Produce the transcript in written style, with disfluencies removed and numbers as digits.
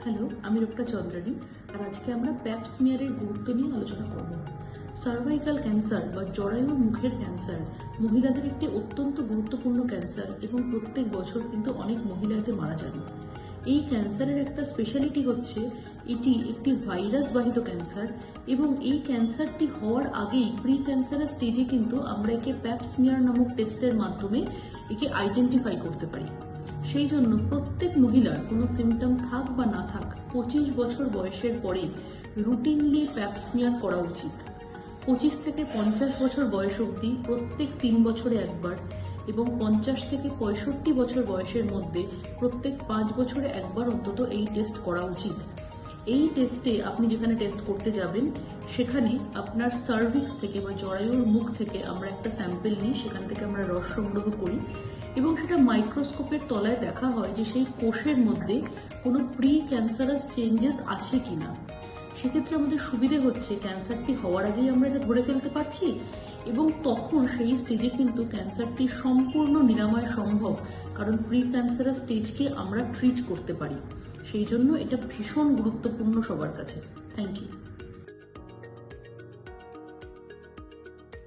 Hello, আমি রূপা চন্দ্রানী। আর আজকে আমরা প্যাপ স্মিয়ারের গুরুত্ব নিয়ে আলোচনা করব। সার্ভাইকাল ক্যান্সার বা জরায়ুর মুখের ক্যান্সার মহিলাদের একটি অত্যন্ত গুরুত্বপূর্ণ ক্যান্সার এবং প্রত্যেক বছর কিন্তু অনেক মহিলা এতে মারা যান। এই ক্যান্সারের একটা স্পেশালিটি হচ্ছে এটি একটি ভাইরাস বাহিত ক্যান্সার এবং এই ক্যান্সারটি হওয়ার আগেই প্রি ক্যান্সারের স্টেজে কিন্তু আমরা একে প্যাপ স্মিয়ার নামক টেস্টের মাধ্যমে একে আইডেন্টিফাই করতে পারি। সেই জন্য প্রত্যেক মহিলার কোনো সিমটম থাক বা না থাক 25 বছর বয়সের পরে রুটিনলি প্যাপ স্মিয়ার করা উচিত। 25 থেকে 50 বছর বয়স অবধি প্রত্যেক 3 বছরে একবার এবং 50 থেকে 65 বছর বয়সের মধ্যে প্রত্যেক 5 বছরে একবার অন্তত এই টেস্ট করা উচিত। এই টেস্টে আপনি যেখানে টেস্ট করতে যাবেন সেখানে আপনার সার্ভিক্স থেকে বা জরায়ুর মুখ থেকে আমরা একটা স্যাম্পল নিই, সেখান থেকে আমরা রস সংগ্রহ করি এবং সেটা মাইক্রোস্কোপের তলায় দেখা হয় যে সেই কোষের মধ্যে কোনো প্রি ক্যান্সারাস চেঞ্জেস আছে কিনা। সেক্ষেত্রে আমাদের সুবিধে হচ্ছে ক্যান্সারটি হওয়ার আগেই আমরা এটা ধরে ফেলতে পারছি এবং তখন সেই স্টেজে কিন্তু ক্যান্সারটির সম্পূর্ণ নিরাময় সম্ভব, কারণ প্রি ক্যান্সারাস স্টেজকে আমরা ট্রিট করতে পারি। সেই জন্য এটা ভীষণ গুরুত্বপূর্ণ সবার কাছে। Thank you.